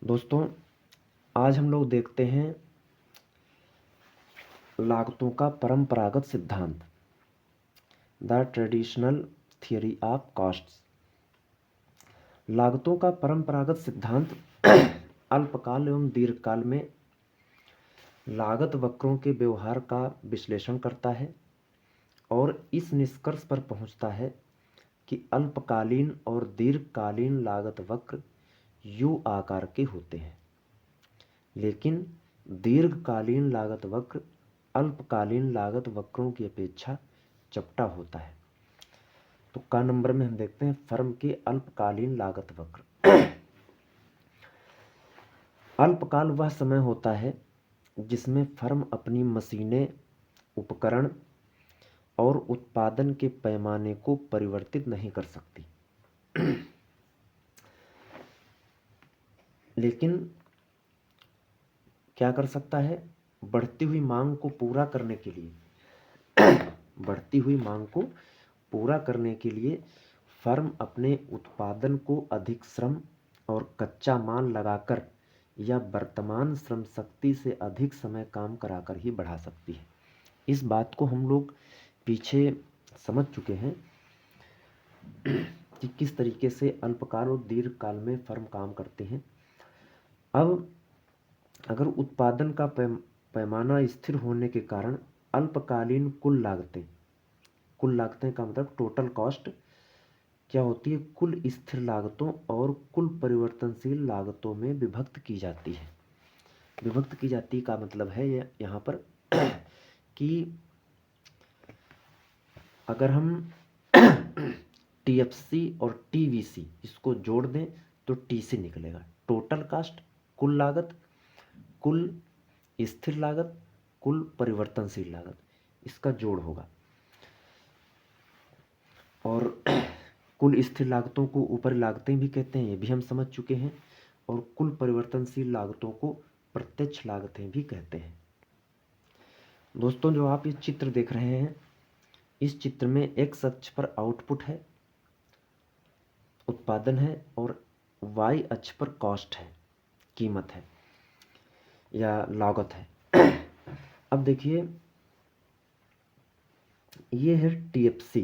दोस्तों, आज हम लोग देखते हैं लागतों का परंपरागत सिद्धांत, the traditional theory of costs. लागतों का परंपरागत सिद्धांत अल्पकाल एवं दीर्घकाल में लागत वक्रों के व्यवहार का विश्लेषण करता है और इस निष्कर्ष पर पहुंचता है कि अल्पकालीन और दीर्घकालीन लागत वक्र यू आकार के होते हैं, लेकिन दीर्घकालीन लागत वक्र अल्पकालीन लागत वक्रों की अपेक्षा चपटा होता है। तो का नंबर में हम देखते हैं फर्म के अल्पकालीन लागत वक्र। अल्पकाल वह समय होता है जिसमें फर्म अपनी मशीनें, उपकरण और उत्पादन के पैमाने को परिवर्तित नहीं कर सकती, लेकिन क्या कर सकता है? बढ़ती हुई मांग को पूरा करने के लिए बढ़ती हुई मांग को पूरा करने के लिए फर्म अपने उत्पादन को अधिक श्रम और कच्चा माल लगाकर या वर्तमान श्रम शक्ति से अधिक समय काम कराकर ही बढ़ा सकती है। इस बात को हम लोग पीछे समझ चुके हैं कि किस तरीके से अल्पकाल और दीर्घकाल में फर्म काम करते हैं। अब अगर उत्पादन का पैमाना स्थिर होने के कारण अल्पकालीन कुल लागतें का मतलब टोटल कॉस्ट क्या होती है? कुल स्थिर लागतों और कुल परिवर्तनशील लागतों में विभक्त की जाती है। विभक्त की जाती का मतलब है यहाँ पर कि अगर हम टीएफसी और टीवीसी इसको जोड़ दें तो टीसी निकलेगा। टोटल कास्ट, कुल लागत, कुल स्थिर लागत, कुल परिवर्तनशील लागत, इसका जोड़ होगा। और कुल स्थिर लागतों को ऊपरी लागतें भी कहते हैं, ये भी हम समझ चुके हैं। और कुल परिवर्तनशील लागतों को प्रत्यक्ष लागतें भी कहते हैं। दोस्तों, जो आप ये चित्र देख रहे हैं, इस चित्र में एक्स अक्ष पर आउटपुट है, उत्पादन है, और वाई अक्ष पर कॉस्ट है, कीमत है या लागत है। अब देखिए, ये है टीएफसी।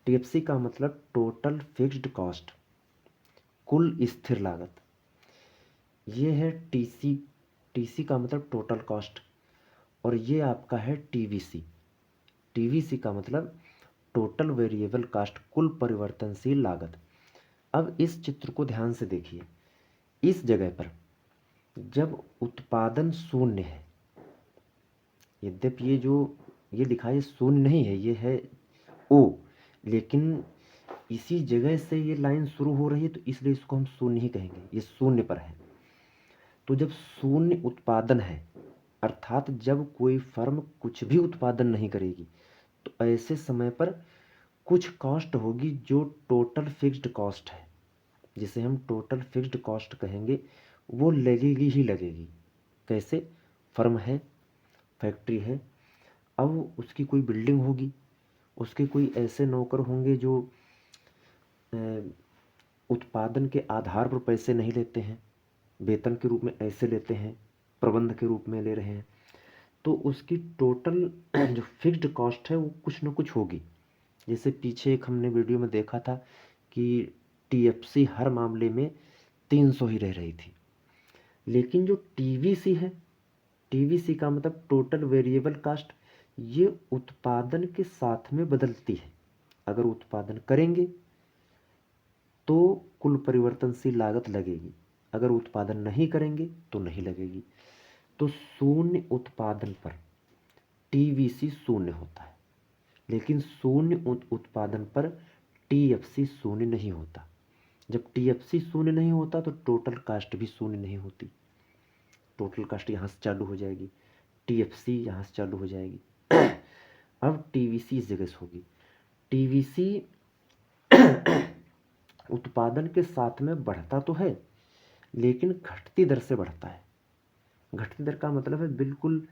टीएफसी का मतलब टोटल फिक्स्ड कॉस्ट, कुल स्थिर लागत। ये है टीसी। टीसी का मतलब टोटल कॉस्ट। और ये आपका है टीवीसी। टीवीसी का मतलब टोटल वेरिएबल कॉस्ट, कुल परिवर्तनशील लागत। अब इस चित्र को ध्यान से देखिए। इस जगह पर जब उत्पादन शून्य है, यद्यपि ये लिखा है शून्य नहीं है, ये है ओ, लेकिन इसी जगह से ये लाइन शुरू हो रही है तो इसलिए इसको हम शून्य ही कहेंगे। ये शून्य पर है। तो जब शून्य उत्पादन है, अर्थात जब कोई फर्म कुछ भी उत्पादन नहीं करेगी, तो ऐसे समय पर कुछ कॉस्ट होगी जो टोटल फिक्स्ड कॉस्ट है, जिसे हम टोटल फिक्स्ड कॉस्ट कहेंगे, वो लगेगी ही लगेगी। कैसे? फर्म है, फैक्ट्री है, अब उसकी कोई बिल्डिंग होगी, उसके कोई ऐसे नौकर होंगे जो उत्पादन के आधार पर पैसे नहीं लेते हैं, वेतन के रूप में ऐसे लेते हैं, प्रबंध के रूप में ले रहे हैं, तो उसकी टोटल जो फिक्स्ड कॉस्ट है वो कुछ ना कुछ होगी। जैसे पीछे एक हमने वीडियो में देखा था कि टीएफसी हर मामले में 300 ही रह रही थी, लेकिन जो टीवीसी है, टीवीसी का मतलब टोटल वेरिएबल कास्ट, ये उत्पादन के साथ में बदलती है। अगर उत्पादन करेंगे तो कुल परिवर्तनशील लागत लगेगी, अगर उत्पादन नहीं करेंगे तो नहीं लगेगी। तो शून्य उत्पादन पर टीवीसी शून्य होता है, लेकिन शून्य उत्पादन पर टीएफसी शून्य नहीं होता। जब टीएफसी शून्य नहीं होता तो टोटल कास्ट भी शून्य नहीं होती। टोटल कास्ट यहाँ से चालू हो जाएगी, टीएफसी यहाँ से चालू हो जाएगी। अब टीवीसी इस जगह से होगी। टीवीसी उत्पादन के साथ में बढ़ता तो है, लेकिन घटती दर से बढ़ता है। घटती दर का मतलब है बिल्कुल,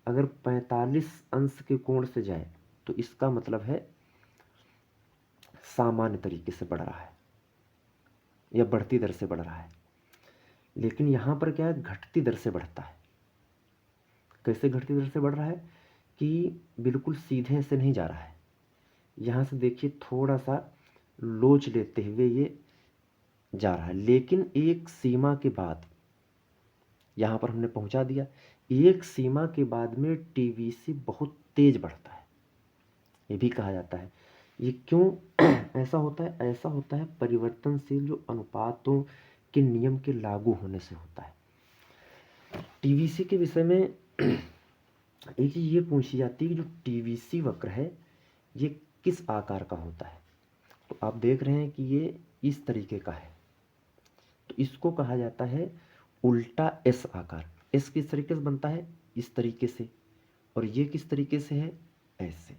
अगर 45 अंश के कोण से जाए तो इसका मतलब है सामान्य तरीके से बढ़ रहा है या बढ़ती दर से बढ़ रहा है। लेकिन यहाँ पर क्या है, घटती दर से बढ़ता है। कैसे घटती दर से बढ़ रहा है कि बिल्कुल सीधे से नहीं जा रहा है, यहाँ से देखिए थोड़ा सा लोच लेते हुए ये जा रहा है, लेकिन एक सीमा के बाद यहाँ पर हमने पहुँचा दिया। एक सीमा के बाद में टीवीसी बहुत तेज बढ़ता है, ये भी कहा जाता है। ये क्यों ऐसा होता है? ऐसा होता है परिवर्तनशील जो अनुपातों के नियम के लागू होने से होता है। टीवीसी के विषय में एक चीज़ ये पूछी जाती है कि जो टीवीसी वक्र है ये किस आकार का होता है। तो आप देख रहे हैं कि ये इस तरीके का है, तो इसको कहा जाता है उल्टा एस आकार। एस किस तरीके से बनता है? इस तरीके से। और ये किस तरीके से है? ऐसे,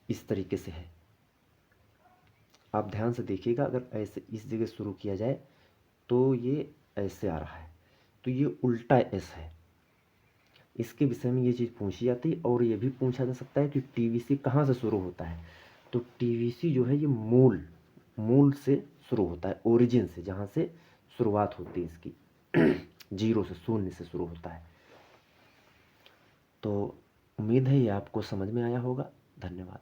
इस तरीके से है। आप ध्यान से देखिएगा, अगर ऐसे इस जगह शुरू किया जाए तो ये ऐसे आ रहा है, तो ये उल्टा एस है। इसके विषय में ये चीज़ पूछी जाती है। और ये भी पूछा जा सकता है कि टीवीसी कहाँ से शुरू होता है। तो टीवीसी जो है ये मूल से शुरू होता है, ओरिजिन से, जहाँ से शुरुआत होती है इसकी जीरो से, शून्य से शुरू होता है। तो उम्मीद है ये आपको समझ में आया होगा। धन्यवाद।